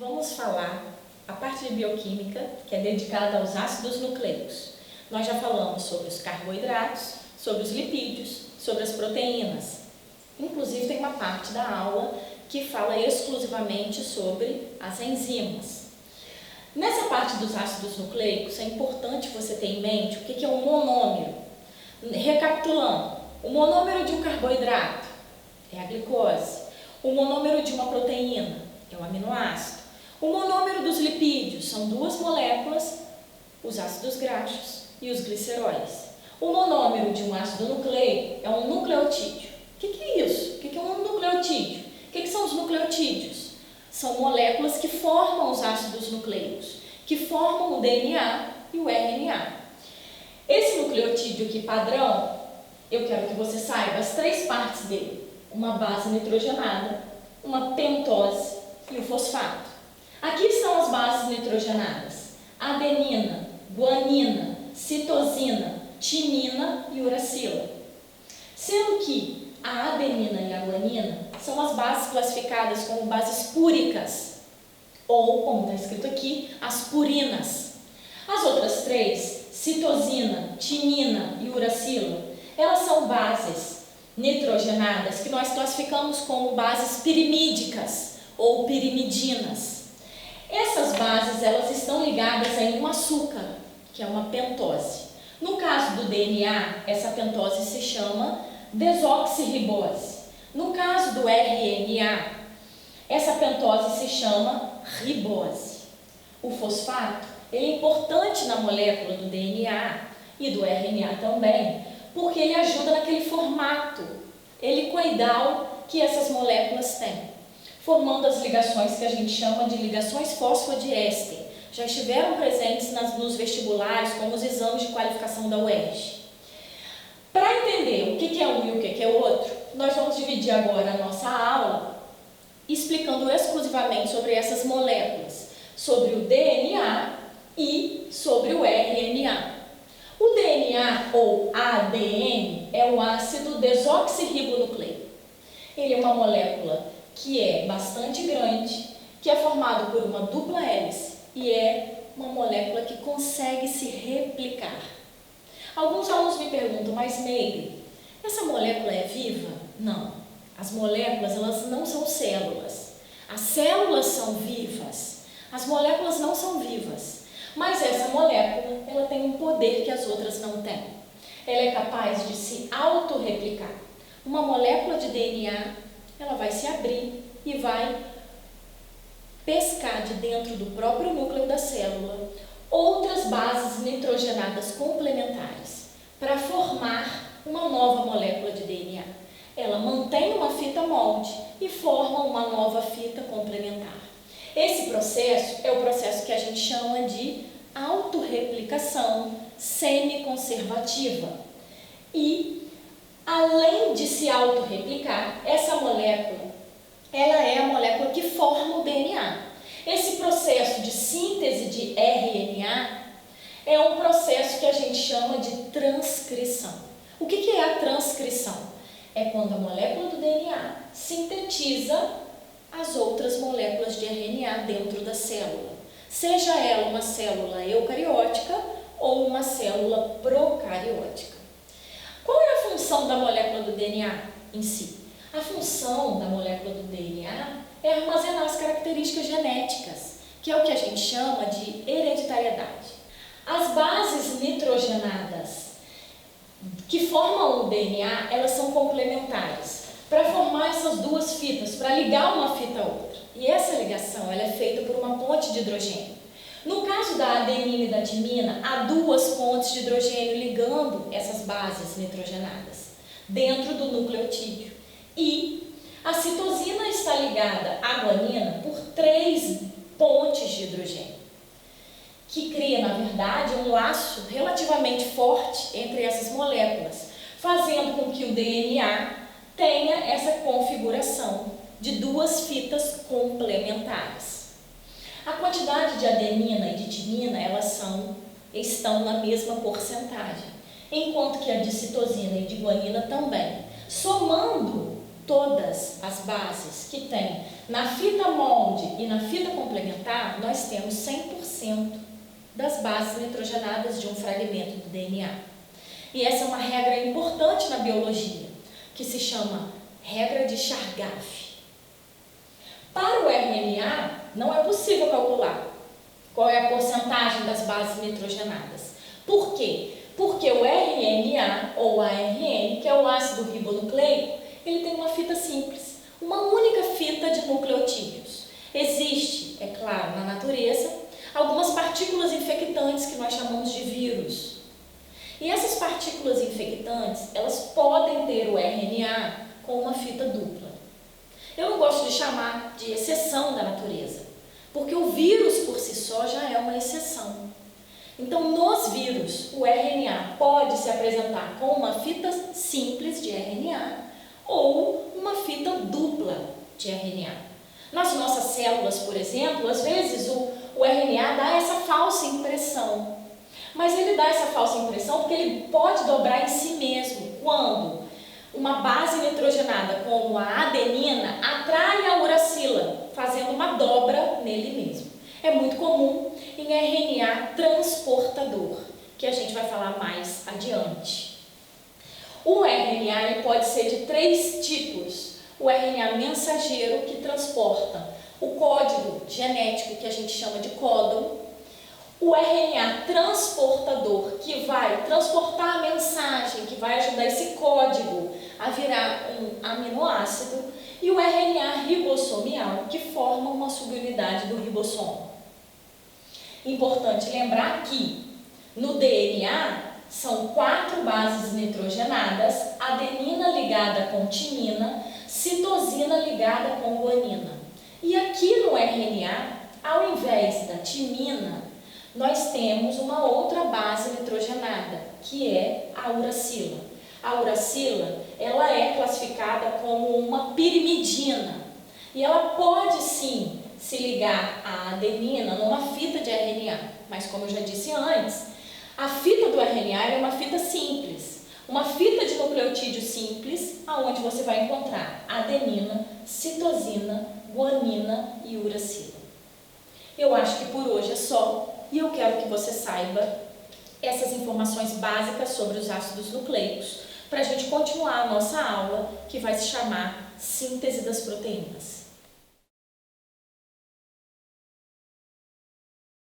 Vamos falar a parte de bioquímica, que é dedicada aos ácidos nucleicos. Nós já falamos sobre os carboidratos, sobre os lipídios, sobre as proteínas. Inclusive tem uma parte da aula que fala exclusivamente sobre as enzimas. Nessa parte dos ácidos nucleicos, é importante você ter em mente o que é um monômero. Recapitulando, o monômero de um carboidrato é a glicose, o monômero de uma proteína é o aminoácido, o monômero dos lipídios são duas moléculas, os ácidos graxos e os gliceróis. O monômero de um ácido nucleico é um nucleotídeo. O que é isso? O que é um nucleotídeo? O que são os nucleotídeos? São moléculas que formam os ácidos nucleicos, que formam o DNA e o RNA. Esse nucleotídeo aqui padrão, eu quero que você saiba as três partes dele: uma base nitrogenada, uma pentose e o fosfato. Aqui estão as bases nitrogenadas: adenina, guanina, citosina, timina e uracila. Sendo que a adenina e a guanina são as bases classificadas como bases púricas, ou, como está escrito aqui, as purinas. As outras três, citosina, timina e uracila, elas são bases nitrogenadas que nós classificamos como bases pirimídicas ou pirimidinas. Essas bases elas estão ligadas em um açúcar, que é uma pentose. No caso do DNA, essa pentose se chama desoxirribose. No caso do RNA, essa pentose se chama ribose. O fosfato ele é importante na molécula do DNA e do RNA também, porque ele ajuda naquele formato helicoidal que essas moléculas têm, formando as ligações que a gente chama de ligações fosfodiéster. Já estiveram presentes nos vestibulares, como os exames de qualificação da UERJ. Para entender o que é um e o que é o outro, nós vamos dividir agora a nossa aula explicando exclusivamente sobre essas moléculas, sobre o DNA e sobre o RNA. O DNA, ou ADN, é o ácido desoxirribonucleico. Ele é uma molécula que é bastante grande, que é formado por uma dupla hélice e é uma molécula que consegue se replicar. Alguns alunos me perguntam, mas Meire, essa molécula é viva? Não. As moléculas elas não são células. As células são vivas. As moléculas não são vivas. Mas essa molécula ela tem um poder que as outras não têm. Ela é capaz de se autorreplicar. Uma molécula de DNA ela vai se abrir e vai pescar de dentro do próprio núcleo da célula outras bases nitrogenadas complementares para formar uma nova molécula de DNA. Ela mantém uma fita molde e forma uma nova fita complementar. Esse processo é o processo que a gente chama de autorreplicação semiconservativa. E, além de se autorreplicar, essa molécula ela é a molécula que forma o DNA. Esse processo de síntese de RNA é um processo que a gente chama de transcrição. O que é a transcrição? É quando a molécula do DNA sintetiza as outras moléculas de RNA dentro da célula, seja ela uma célula eucariótica ou uma célula procariótica. Qual é a função da molécula do DNA em si? A função da molécula do DNA é armazenar as características genéticas, que é o que a gente chama de hereditariedade. As bases nitrogenadas que formam o DNA, elas são complementares para formar essas duas fitas, para ligar uma fita a outra. E essa ligação ela é feita por uma ponte de hidrogênio. No caso da adenina e da timina, há duas pontes de hidrogênio ligando essas bases nitrogenadas dentro do nucleotídeo. E a citosina está ligada à guanina por três pontes de hidrogênio, que cria, na verdade, um laço relativamente forte entre essas moléculas, fazendo com que o DNA tenha essa configuração de duas fitas complementares. A quantidade de adenina e de timina estão na mesma porcentagem, enquanto que a de citosina e de guanina também. Somando todas as bases que têm Na fita molde e na fita complementar, nós temos 100% das bases nitrogenadas de um fragmento do DNA. E essa é uma regra importante na biologia, que se chama regra de Chargaff. Para o RNA, não é possível calcular qual é a porcentagem das bases nitrogenadas. Por quê? Porque o RNA, ou ARN, que é o ácido ribonucleico, ele tem uma fita simples, uma única fita de nucleotídeos. Existe, é claro, na natureza, algumas partículas infectantes que nós chamamos de vírus. E essas partículas infectantes, elas podem ter o RNA com uma fita dupla. Eu não gosto de chamar de exceção da natureza, porque o vírus por si só já é uma exceção. Então, nos vírus, o RNA pode se apresentar com uma fita simples de RNA ou uma fita dupla de RNA. Nas nossas células, por exemplo, às vezes o RNA dá essa falsa impressão. Mas ele dá essa falsa impressão porque ele pode dobrar em si mesmo quando uma base nitrogenada como a adenina atrai a uracila, fazendo uma dobra nele mesmo. É muito comum em RNA transportador, que a gente vai falar mais adiante. O RNA ele pode ser de 3 tipos. O RNA mensageiro, que transporta o código genético, que a gente chama de códon. O RNA transportador, que vai transportar a mensagem, que vai ajudar esse código a virar um aminoácido. E o RNA ribossomial, que forma uma subunidade do ribossomo. Importante lembrar que no DNA são 4 bases nitrogenadas, adenina ligada com timina, citosina ligada com guanina. E aqui no RNA, ao invés da timina, nós temos uma outra base nitrogenada, que é a uracila. A uracila, ela é classificada como uma pirimidina e ela pode sim se ligar à adenina numa fita de RNA, mas como eu já disse antes, a fita do RNA é uma fita simples, uma fita de nucleotídeo simples, aonde você vai encontrar adenina, citosina, guanina e uracila. Eu acho que por hoje é só. E eu quero que você saiba essas informações básicas sobre os ácidos nucleicos para a gente continuar a nossa aula, que vai se chamar Síntese das Proteínas.